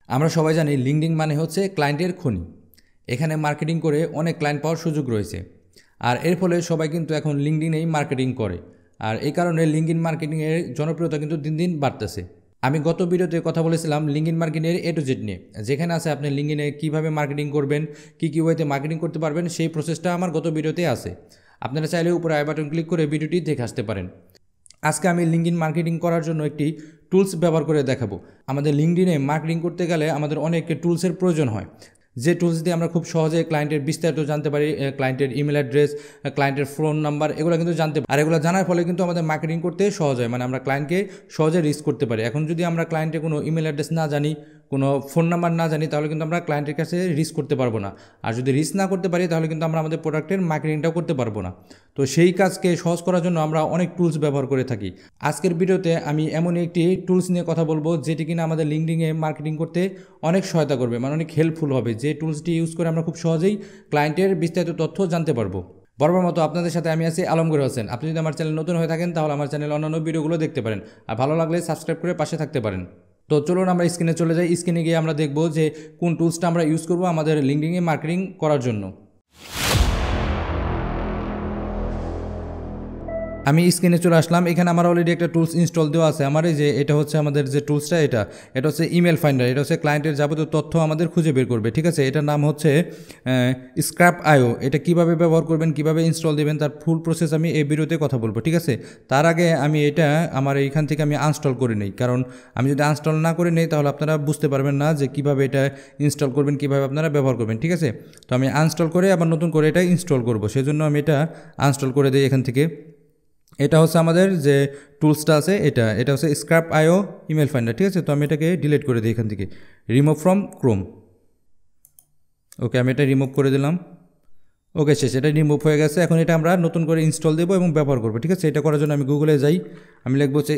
আমরা সবাই জানি লিঙ্কডইন মানে হচ্ছে ক্লায়েন্টের খনি। এখানে মার্কেটিং করে অনেক ক্লায়েন্ট পাওয়ার সুযোগ রয়েছে। আর এর ফলে সবাই কিন্তু এখন লিঙ্কডইনেই মার্কেটিং করে। আর এই কারণে লিঙ্কডইন মার্কেটিংয়ের জনপ্রিয়তা কিন্তু দিন দিন বাড়তেছে। আমি গত ভিডিওতে কথা বলেছিলাম লিঙ্কডইন মার্কেটিংয়ের A to Z নিয়ে, যেখানে আছে আপনি লিঙ্কডইনে কীভাবে মার্কেটিং করবেন, কী ওয়েতে মার্কেটিং করতে পারবেন, সেই প্রসেসটা আমার গত ভিডিওতে আছে। আপনারা চাইলে উপরে আই বাটন ক্লিক করে ভিডিওটি দেখে আসতে পারেন। আজকে আমি লিঙ্কডইন মার্কেটিং করার জন্য একটি টুলস ব্যবহার করে দেখাবো। আমাদের লিঙ্কডইনে মার্কেটিং করতে গেলে আমাদের অনেক টুলসের প্রয়োজন হয়, যে টুলস দিয়ে আমরা খুব সহজে ক্লায়েন্টের বিস্তারিত জানতে পারি, ক্লায়েন্টের ইমেল অ্যাড্রেস, ক্লায়েন্টের ফোন নাম্বার, এগুলো কিন্তু জানতে পারি। আর এগুলো জানার ফলে কিন্তু আমাদের মার্কেটিং করতে সহজ হয়, মানে আমরা ক্লায়েন্টকে সহজে রিচ করতে পারি। এখন যদি আমরা ক্লায়েন্টের কোনো ইমেল অ্যাড্রেস না জানি, কোনো ফোন নাম্বার না জানি, তাহলে কিন্তু আমরা ক্লায়েন্টের কাছে রিচ করতে পারবো না। আর যদি রিচ না করতে পারি তাহলে কিন্তু আমরা আমাদের প্রোডাক্টের মার্কেটিংটাও করতে পারবো না। তো সেই কাজকে সহজ করার জন্য আমরা অনেক টুলস ব্যবহার করে থাকি। আজকের ভিডিওতে আমি এমনই একটি টুলস নিয়ে কথা বলবো যেটি কিনা আমাদের লিঙ্কডইনে মার্কেটিং করতে অনেক সহায়তা করবে, মানে অনেক হেল্পফুল হবে। যে টুলসটি ইউজ করে আমরা খুব সহজেই ক্লায়েন্টের বিস্তারিত তথ্য জানতে পারবো। বরাবর মতো আপনাদের সাথে আমি আছি আলমগীর হোসেন। আপনি যদি আমার চ্যানেল নতুন হয়ে থাকেন তাহলে আমার চ্যানেল অন্যান্য ভিডিওগুলো দেখতে পারেন, আর ভালো লাগলে সাবস্ক্রাইব করে পাশে থাকতে পারেন। তো চলুন আমরা স্ক্রিনে চলে যাই। স্ক্রিনে গিয়ে আমরা দেখব যে কোন টুলসটা আমরা ইউজ করব আমাদের লিঙ্কডইনে মার্কেটিং করার জন্য। আমি স্ক্রিনে চলে আসলাম। এখানে আমার অলরেডি একটা টুলস ইনস্টল দেওয়া আছে। আমার এই যে এটা হচ্ছে আমাদের যে টুলসটা, এটা হচ্ছে ইমেল ফাইন্ডার। এটা হচ্ছে ক্লায়েন্টের যাবতীয় তথ্য আমাদের খুঁজে বের করবে, ঠিক আছে। এটার নাম হচ্ছে স্ক্র্যাপ.io। এটা কিভাবে ব্যবহার করবেন, কিভাবে ইনস্টল দেবেন, তার ফুল প্রসেস আমি এই ভিডিওতে কথা বলবো, ঠিক আছে। তার আগে আমি এটা আমার এইখান থেকে আমি আনস্টল করে নিই, কারণ আমি যদি আনস্টল না করে নিই তাহলে আপনারা বুঝতে পারবেন না যে কিভাবে এটা ইনস্টল করবেন, কিভাবে আপনারা ব্যবহার করবেন, ঠিক আছে। তো আমি আনস্টল করে আবার নতুন করে এটা ইনস্টল করব, সেজন্য আমি এটা আনস্টল করে দিই এখান থেকে। এটা হচ্ছে আমাদের যে টুলসটা আছে, এটা হচ্ছে স্ক্র্যাপ.io ইমেল ফাইন্ডার, ঠিক আছে। তো আমি এটাকে ডিলিট করে দিই এখান থেকে, রিমুভ ফ্রম ক্রোম। ওকে, আমি এটা রিমুভ করে দিলাম। ওকে, শেষ, এটা রিমুভ হয়ে গেছে। এখন এটা আমরা নতুন করে ইনস্টল দেবো এবং ব্যবহার করবো, ঠিক আছে। এটা করার জন্য আমি গুগলে যাই, আমি লিখবো হচ্ছে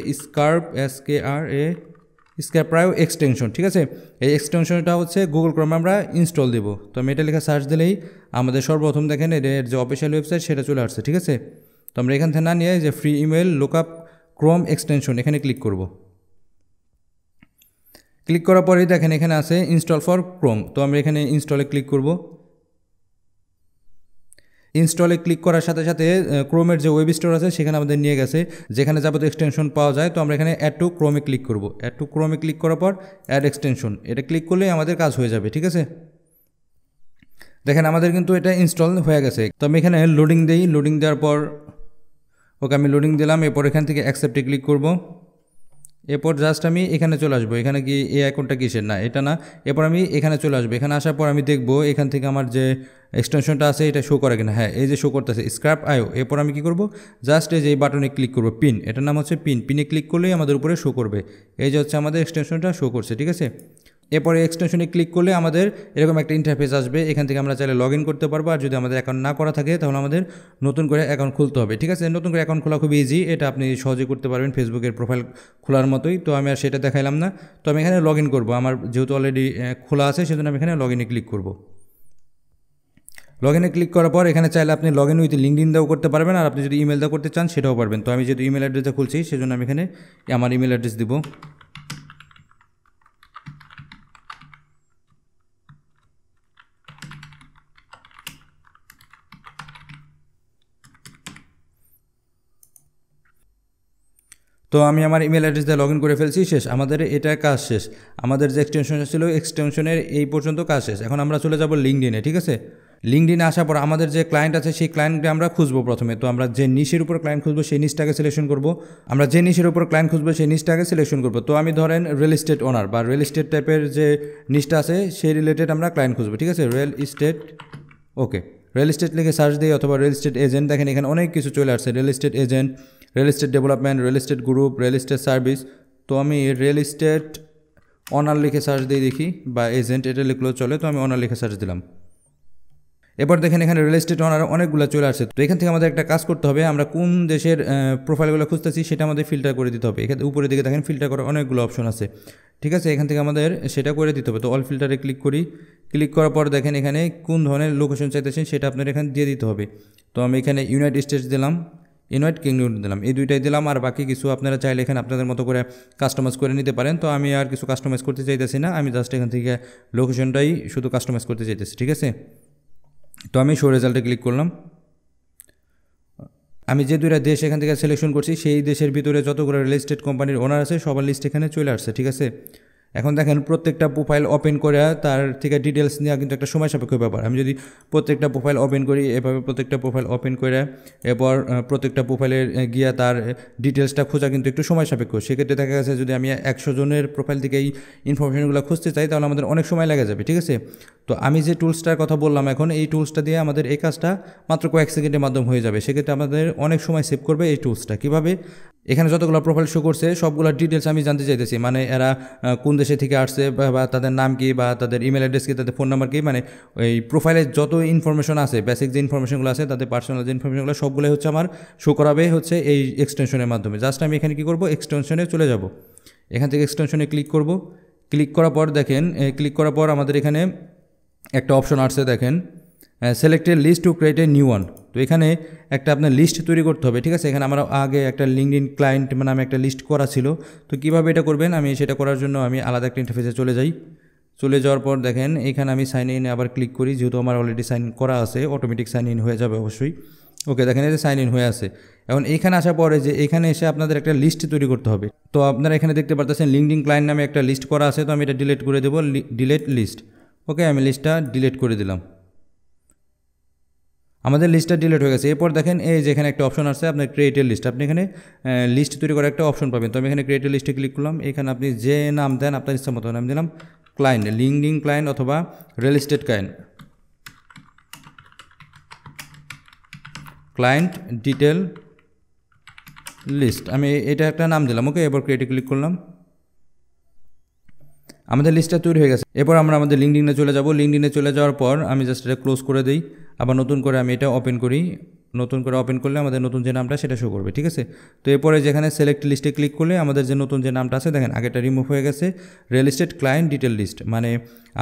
স্ক্র্যাপ.io এক্সটেনশন, ঠিক আছে। এই এক্সটেনশনটা হচ্ছে গুগল ক্রোমে আমরা ইনস্টল দেবো। তো আমি এটা লেখা সার্চ দিলেই আমাদের সর্বপ্রথম দেখেন এর যে অফিসিয়াল ওয়েবসাইট সেটা চলে আসছে, ঠিক আছে। তো আমরা এখান থেকে না নিয়ে যে free email lookup Chrome extension, এখানে ক্লিক করব। ক্লিক করার পরেই দেখেন এখানে আছে ইনস্টল ফর ক্রোম। তো আমরা এখানে ইনস্টলে ক্লিক করব। ইনস্টলে ক্লিক করার সাথে সাথে ক্রোমের যে ওয়েব স্টোর আছে সেখানে আমাদের নিয়ে গেছে, যেখানে যাবতীয় এক্সটেনশন পাওয়া যায়। তো আমরা এখানে অ্যাড টু ক্রোমে ক্লিক করব। অ্যাড টু ক্রোমে ক্লিক করার পর অ্যাড এক্সটেনশন, এটা ক্লিক করলেই আমাদের কাজ হয়ে যাবে, ঠিক আছে। দেখেন আমাদের কিন্তু এটা ইনস্টল হয়ে গেছে। তো আমি এখানে লোডিং দিই, লোডিং দেওয়ার পর ওকে আমি লোডিং দিলাম। এরপর এখান থেকে অ্যাকসেপ্টে ক্লিক করব। এরপর জাস্ট আমি এখানে চলে আসবো। এখানে কি এই আইকনটা কিসের, না এটা না। এরপর আমি এখানে চলে আসবো। এখানে আসার পর আমি দেখবো এখান থেকে আমার যে এক্সটেনশনটা আছে এটা শো করে কিনা। হ্যাঁ, এই যে শো করতেছে স্ক্র্যাপ.io। এরপর আমি কি করব, জাস্ট এই যে এই বাটনে ক্লিক করব, পিন, এটার নাম হচ্ছে পিন। পিনে ক্লিক করলেই আমাদের উপরে শো করবে। এই যে হচ্ছে আমাদের এক্সটেনশনটা শো করছে, ঠিক আছে। এরপরে এক্সটেনশনে ক্লিক করলে আমাদের এরকম একটা ইন্টারফেস আসবে। এখান থেকে আমরা চাইলে লগ ইন করতে পারবো, আর যদি আমাদের অ্যাকাউন্ট না করা থাকে তাহলে আমাদের নতুন করে অ্যাকাউন্ট খুলতে হবে, ঠিক আছে। নতুন করে অ্যাকাউন্ট খোলা খুব ইজি, এটা আপনি সহজে করতে পারবেন ফেসবুকের প্রোফাইল খোলার মতোই। তো আমি আর সেটা দেখাইলাম না। তো আমি এখানে লগ ইন করবো, আমার যেহেতু অলরেডি খোলা আছে সেজন্য আমি এখানে লগ ইনে ক্লিক করবো। লগ ইনে ক্লিক করার পর এখানে চাইলে আপনি লগ ইন উইথ লিঙ্কডইন দাও করতে পারবেন, আর আপনি যদি ইমেল দাও করতে চান সেটাও পারবেন। তো আমি যেহেতু ইমেল অ্যাড্রেসটা খুলছি সেজন্য আমি এখানে আমার ইমেল অ্যাড্রেস দিব। তো আমি আমার ইমেল অ্যাড্রেস দিয়ে লগ ইন করে ফেলছি, শেষ, আমাদের এটা কাজ শেষ। আমাদের যে এক্সটেনশন ছিল এক্সটেনশনের এই পর্যন্ত কাজ শেষ। এখন আমরা চলে যাব লিঙ্কডইনে, ঠিক আছে। লিঙ্কডইনে আসার পর আমাদের যে ক্লায়েন্ট আছে সেই ক্লায়েন্টকে আমরা খুঁজবো প্রথমে। তো আমরা যে নিশের উপর ক্লায়েন্ট খুঁজবো সেই নিশটাকে সিলেকশন করব। আমরা যে নিশের উপর ক্লায়েন্ট খুঁজবো সেই নিশটাকে সিলেকশন করব। তো আমি ধরেন রিয়েল এস্টেট ওনার বা রিয়েল এস্টেট টাইপের যে নিশটা আছে সেই রিলেটেড আমরা ক্লায়েন্ট খুঁজবো, ঠিক আছে। রিয়েল এস্টেট, ওকে, রিয়েল এস্টেট লিখে সার্চ দিই, অথবা রিয়েল এস্টেট এজেন্ট। দেখেন এখানে অনেক কিছু চলে আসছে, real estate agent, real estate development, real estate group, real estate service. তো আমি রিয়েল এস্টেট অনার লিখে সার্চ দিয়ে দেখি, বা এজেন্ট এটা লিখলেও চলে। তো আমি অনার লিখে সার্চ দিলাম। এবার দেখেন এখানে রিয়েল এস্টেট অনার অনেকগুলো চলে আসছে। তো এখান থেকে আমাদের একটা কাজ করতে হবে, আমরা কোন দেশের প্রোফাইলগুলো খুঁজতেছি সেটা আমাদের ফিল্টার করে দিতে হবে। এখানে উপরের দিকে দেখেন ফিল্টার করার অনেকগুলো অপশন আছে, ঠিক আছে। এখান থেকে আমাদের সেটা করে দিতে হবে। তো অল ফিল্টারে ক্লিক করি। ক্লিক করার পর দেখেন এখানে কোন ধরনের লোকেশন চাইতেছেন সেটা আপনার এখানে দিয়ে দিতে হবে। তো আমি এখানে ইউনাইটেড স্টেটস দিলাম। ইনভাইট কিং নিউটন দিলাম, এই দুইটাই দিলাম। আর বাকি কিছু আপনারা চাইলে এখানে আপনাদের মতো করে কাস্টমাইজ করে নিতে পারেন। তো আমি আর কিছু কাস্টমাইজ করতে চাইতেছি না, আমি জাস্ট এখান থেকে লোকেশনটাই শুধু কাস্টমাইজ করতে চাইতেছি, ঠিক আছে। তো আমি শো রেজাল্টে ক্লিক করলাম। আমি যে দুইটা দেশ এখান থেকে সিলেকশন করছি সেই দেশের ভিতরে যতগুলো রিয়েল এস্টেট কোম্পানির ওনার আছে সবার লিস্ট এখানে চলে আসছে, ঠিক আছে। এখন দেখেন প্রত্যেকটা প্রোফাইল ওপেন করে তার থেকে ডিটেলস নেওয়া কিন্তু একটা সময় সাপেক্ষ ব্যাপার। আমি যদি প্রত্যেকটা প্রোফাইল ওপেন করি, এভাবে প্রত্যেকটা প্রোফাইল ওপেন করে এরপর প্রত্যেকটা প্রোফাইলের গিয়া তার ডিটেলসটা খোঁজা কিন্তু একটু সময় সাপেক্ষ। সেক্ষেত্রে দেখা গেছে যদি আমি 100 জনের প্রোফাইল থেকে এই ইনফরমেশনগুলো খুঁজতে চাই তাহলে আমাদের অনেক সময় লেগে যাবে, ঠিক আছে। তো আমি যে টুলসটার কথা বললাম এখন, এই টুলসটা দিয়ে আমাদের এই কাজটা মাত্র কয়েক সেকেন্ডের মাধ্যমে হয়ে যাবে। সেক্ষেত্রে আমাদের অনেক সময় সেভ করবে এই টুলসটা। কীভাবে? এখানে যতগুলো প্রোফাইল শো করছে সবগুলো ডিটেলস আমি জানতে চাইতেছি, মানে এরা কোন দেশে থেকে আসছে বা তাদের নাম কি বা তাদের ইমেল অ্যাড্রেস কি, তাদের ফোন নাম্বার কি, মানে ওই প্রোফাইলে যত ইনফরমেশন আছে, বেসিক যে ইনফরমেশনগুলো আছে, তাদের পার্সোনাল যে ইনফরমেশনগুলো সবগুলোই হচ্ছে আমার শো করাবে হচ্ছে এই এক্সটেনশনের মাধ্যমে। জাস্ট আমি এখানে কী করবো, এক্সটেনশনে চলে যাব। এখান থেকে এক্সটেনশনে ক্লিক করব। ক্লিক করার পর দেখেন, ক্লিক করার পর আমাদের এখানে একটা অপশন আসছে, দেখেন select a list to create a new one. তো এখানে একটা আপনার লিস্ট তৈরি করতে হবে, ঠিক আছে। এখানে আমার আগে একটা লিঙ্কডইন ক্লায়েন্ট মানে আমি একটা লিস্ট করা ছিল। তো কীভাবে এটা করবেন, আমি সেটা করার জন্য আমি আলাদা একটা ইন্টারফেসে চলে যাই। চলে যাওয়ার পর দেখেন এখানে আমি সাইন ইন আবার ক্লিক করি, যেহেতু আমার অলরেডি সাইন করা আছে, অটোমেটিক সাইন ইন হয়ে যাবে অবশ্যই। ওকে, দেখেন এই যে সাইন ইন হয়ে আছে। এখন এইখানে আসার পরে যে এখানে এসে আপনাদের একটা লিস্ট তৈরি করতে হবে। তো আপনারা এখানে দেখতে পারতেছেন লিঙ্কডইন ক্লায়েন্ট নামে একটা লিস্ট করা আছে। তো আমি এটা ডিলিট করে দেবো, ডিলিট লিস্ট। ওকে, আমি লিস্টটা ডিলিট করে দিলাম। আমাদের লিস্টটা ডিলিট হয়ে গেছে। এরপর দেখেন এই যে এখানে একটা অপশন আছে আপনার ক্রিয়েটের লিস্ট, আপনি এখানে লিস্ট তৈরি করার একটা অপশন পাবেন। তো আমি এখানে ক্রিয়েটের লিস্টে ক্লিক করলাম। এখানে আপনি যে নাম দেন আপনার ইচ্ছা মতো নাম দিলাম, ক্লায়েন্ট, লিঙ্কডইন ক্লায়েন্ট অথবা real estate client detail list, আমি এটা একটা নাম দিলাম। ওকে, এবার ক্রিয়েটে ক্লিক করলাম। আমাদের লিস্টটা তৈরি হয়ে গেছে। এরপর আমরা আমাদের লিঙ্কডইনে চলে যাব। লিঙ্কডইনে চলে যাওয়ার পর আমি জাস্ট এটা ক্লোজ করে দিই, আবার নতুন করে আমি এটা ওপেন করি। নতুন করে ওপেন করলে আমাদের নতুন যে নামটা সেটা শো করবে, ঠিক আছে। তো এরপরে যেখানে সিলেক্ট লিস্টে ক্লিক করলে আমাদের যে নতুন যে নামটা আছে দেখেন আগেটা রিমুভ হয়ে গেছে, real estate client detail list. মানে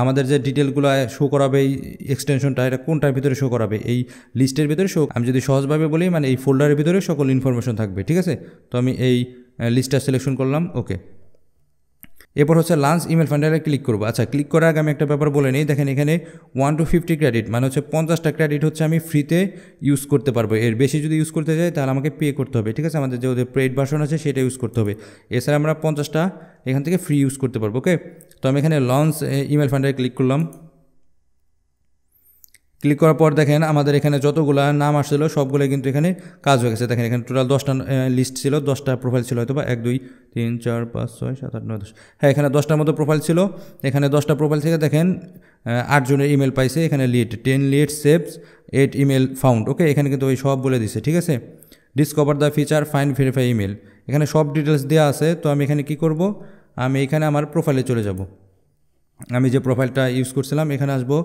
আমাদের যে ডিটেলগুলো শো করাবে এই এক্সটেনশনটা, এটা কোনটার ভিতরে শো করাবে, এই লিস্টের ভিতরে শো, আমি যদি সহজভাবে বলি মানে এই ফোল্ডারের ভিতরে সকল ইনফরমেশন থাকবে, ঠিক আছে। তো আমি এই লিস্টটা সিলেকশন করলাম। ওকে, এরপর হচ্ছে লাঞ্চ ইমেল ফান্ডারে ক্লিক করবো। আচ্ছা, ক্লিক করার আগে আমি একটা ব্যাপার বলে নিই। দেখেন এখানে 1 to 50 ক্রেডিট, মানে হচ্ছে 50টা ক্রেডিট হচ্ছে আমি ফ্রিতে ইউজ করতে পারবো। এর বেশি যদি ইউজ করতে যাই তাহলে আমাকে পে করতে হবে, ঠিক আছে। আমাদের যে ওদের পেইড ভার্সন আছে সেটা ইউজ করতে হবে। এছাড়া আমরা 50টা এখান থেকে ফ্রি ইউজ করতে পারবো। ওকে, তো আমি এখানে লঞ্চ ইমেল ফান্ডারে ক্লিক করলাম। ক্লিক করার পর দেখেন আমাদের এখানে যতগুলো নাম আসছিল সবগুলো কিন্তু এখানে কাজ হয়ে গেছে। দেখেন এখানে টোটাল 10টা লিস্ট ছিল, 10টা প্রোফাইল ছিল হয়তো বা 1 2 3 4 5 6 7 8 9 10। হ্যাঁ, এখানে 10টার মতো প্রোফাইল ছিল। এখানে 10টা প্রোফাইল থেকে দেখেন 8 জনের ইমেল পাইছে। এখানে lead 10 lead saves 8 email found. Okay, এখানে কিন্তু ওই সব বলে দিছে, ঠিক আছে। Discover the feature find verify email, এখানে সব ডিটেলস দেওয়া আছে। তো আমি এখানে কি করব, আমি এখানে আমার প্রোফাইলে চলে যাব। আমি যে প্রোফাইলটা ইউজ করছিলাম এখানে আসবো।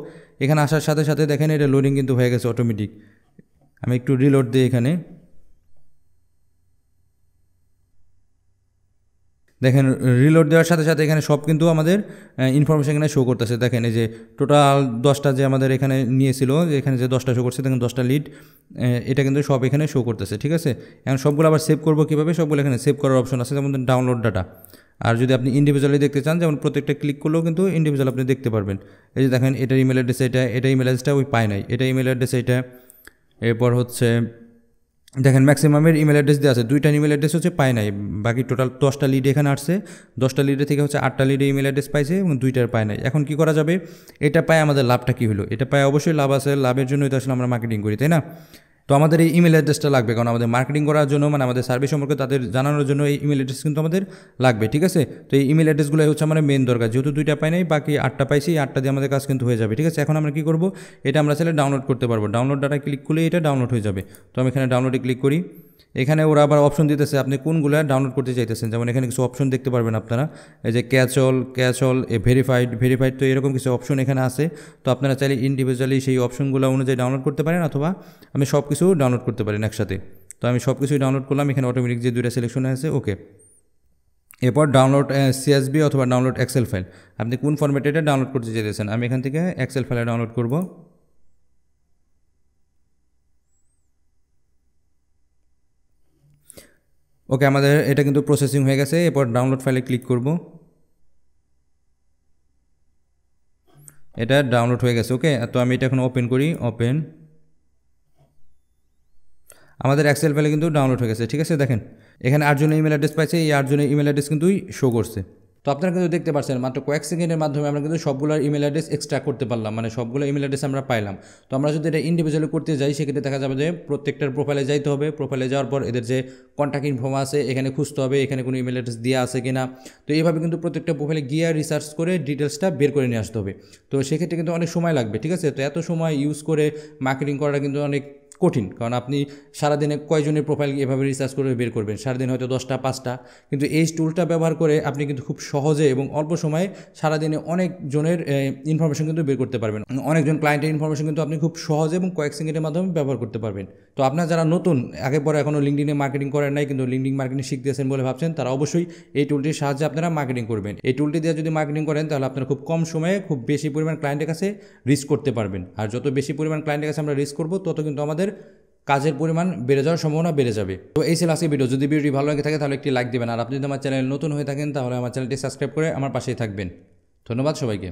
এখানে আসার সাথে সাথে দেখেন এটা লোডিং কিন্তু হয়ে গেছে অটোমেটিক। আমি একটু রিলোড দিই। এখানে দেখেন রিলোড দেওয়ার সাথে সাথে এখানে সব কিন্তু আমাদের ইনফরমেশন এখানে শো করতেছে। দেখেন এই যে টোটাল 10টা যে আমাদের এখানে নিয়েছিল, এখানে যে 10টা শো করছে, দেখেন 10টা লিড, এটা কিন্তু সব এখানে শো করতেছে, ঠিক আছে। এখন সবগুলো আবার সেভ করবো কীভাবে, সবগুলো এখানে সেভ করার অপশন আছে, যেমন ডাউনলোড ডাটা। আর যদি আপনি ইন্ডিভিজুয়ালি দেখতে চান, যেমন প্রত্যেকটা ক্লিক করলেও কিন্তু ইন্ডিভিজুয়াল আপনি দেখতে পারবেন। এই যে দেখেন এটার ইমেল অ্যাড্রেস এটা ইমেল অ্যাড্রেসটা ওই পায় নাই, এটা ইমেল অ্যাড্রেস এটা। এরপর হচ্ছে দেখেন ম্যাক্সিমামের ইমেল অ্যাড্রেস দেওয়া আছে, 2টা ইমেল অ্যাড্রেস হচ্ছে পায় নাই। বাকি টোটাল 10টা লিড এখানে আসছে, 10টা লিডে থেকে হচ্ছে 8টা লিডে ইমেল অ্যাড্রেস পাইছে এবং 2টার পায় নাই। এখন কি করা যাবে, এটা পায় আমাদের লাভটা কী হলো, এটা পায় অবশ্যই লাভ আছে, লাভের জন্যই তো আসলে আমরা মার্কেটিং করি, তাই না। তো আমাদের এই ইমেল অ্যাড্রেসটা লাগবে, কারণ আমাদের মার্কেটিং করার জন্য মানে আমাদের সার্ভিস সম্পর্কে তাদের জানানোর জন্য এই ইমেল অ্যাড্রেস কিন্তু আমাদের লাগবে, ঠিক আছে। তো এই ইমেল অ্যাড্রেসগুলো হচ্ছে আমার মেন দরকার, যেহেতু 2টা পাই নাই, বাকি 8টা পাইছি, 8টা দিয়ে আমাদের কাজ কিন্তু হয়ে যাবে, ঠিক আছে। এখন আমরা কী করবো, এটা আমরা চাইলে ডাউনলোড করতে পারবো। ডাউনলোড ডাটা ক্লিক করলে এটা ডাউনলোড হয়ে যাবে। তো আমি এখানে ডাউনলোডে ক্লিক করি। এখানে ওরা আবার অপশন দিতেছে আপনি কোনগুলো ডাউনলোড করতে চাইতেছেন, যেমন এখানে কিছু অপশন দেখতে পারবেন আপনারা, এই যে ক্যাচ অল ভেরিফাইড, তো এরকম কিছু অপশন এখানে আছে। তো আপনারা চাইলে ইন্ডিভিজুয়ালি সেই অপশনগুলো অনুযায়ী ডাউনলোড করতে পারেন, অথবা আমি সব কিছু ডাউনলোড করতে পারেন একসাথে। তো আমি সব কিছুই ডাউনলোড করলাম। এখানে অটোমেটিক যে 2টা সিলেকশন আছে, ওকে। এরপর ডাউনলোড CSV অথবা ডাউনলোড এক্সেল ফাইল, আপনি কোন ফরম্যাটে এটা ডাউনলোড করতে চাইতেছেন। আমি এখান থেকে এক্সেল ফাইলে ডাউনলোড করব। ওকে, আমাদের এটা কিন্তু প্রসেসিং হয়ে গেছে। এরপর ডাউনলোড ফাইলে ক্লিক করব। এটা ডাউনলোড হয়ে গেছে। ওকে, তো আমি এটা এখন ওপেন করি। ওপেন, আমাদের এক্সেল ফাইলে কিন্তু ডাউনলোড হয়ে গেছে। ঠিক আছে, দেখেন এখানে 8 জনের ইমেল অ্যাড্রেস পাইছে, এই 8 জনের ইমেল অ্যাড্রেস কিন্তু শো করছে। তো আপনারা কিন্তু দেখতে পাচ্ছেন মাত্র কয়েক সেকেন্ডের মাধ্যমে আমরা কিন্তু সবগুলোর ইমেল অ্যাড্রেস এক্সট্রাক্ট করতে পারলাম, মানে সবগুলো ইমেল অ্যাড্রেস আমরা পাইলাম। তো আমরা যদি এটা ইন্ডিভিজুয়ালি করতে যাই সেক্ষেত্রে দেখা যাবে যে প্রত্যেকটার প্রোফাইলে যাইতে হবে। প্রোফাইলে যাওয়ার পর এদের যে কন্ট্যাক্ট ইনফর্ম আছে এখানে খুঁজতে হবে, এখানে কোনো ইমেল অ্যাড্রেস দেওয়া আছে কিনা। তো এইভাবে কিন্তু প্রত্যেকটা প্রোফাইলে গিয়ে রিসার্চ করে ডিটেলসটা বের করে নিয়ে আসতে হবে। তো সেক্ষেত্রে কিন্তু অনেক সময় লাগবে। ঠিক আছে, তো এত সময় ইউজ করে মার্কেটিং করাটা কিন্তু অনেক কঠিন, কারণ আপনি সারাদিনে কয়জনের প্রোফাইল এভাবে রিসার্চ করে বের করবেন, সারাদিন হয়তো 10টা 5টা। কিন্তু এই টুলটা ব্যবহার করে আপনি কিন্তু খুব সহজে এবং অল্প সময়ে সারাদিনে অনেক জনের ইনফরমেশন কিন্তু বের করতে পারবেন। অনেকজন ক্লায়েন্টের ইনফরমেশন কিন্তু আপনি খুব সহজে এবং কয়েক সেকেন্ডের মাধ্যমে ব্যবহার করতে পারবেন। তো আপনারা যারা নতুন, আগে পরে এখনও লিঙ্কডিনে মার্কেটিং করেন নাই কিন্তু লিঙ্কডিন মার্কেটিং শিখতেছেন বলে ভাবছেন, তারা অবশ্যই এই টুলটির সাহায্যে আপনারা মার্কেটিং করবেন। এই টুলটি দিয়ে যদি মার্কেটিং করেন তাহলে আপনারা খুব কম সময়ে খুব বেশি পরিমাণ ক্লায়েন্টের কাছে রিচ করতে পারবেন। আর যত বেশি পরিমাণ ক্লায়েন্টের কাছে আমরা রিচ করবো তত কিন্তু আমাদের কাজের পরিমাণ বেড়ে যাওয়ার সম্ভাবনা বেড়ে যাবে। তো এই ছিল আজকের ভিডিও। যদি ভিডিওটি ভালো লাগে থাকে তাহলে একটি লাইক দেবেন, আর আপনি যদি আমার চ্যানেল নতুন হয়ে থাকেন তাহলে আমার চ্যানেলটি সাবস্ক্রাইব করে আমার পাশেই থাকবেন। ধন্যবাদ সবাইকে।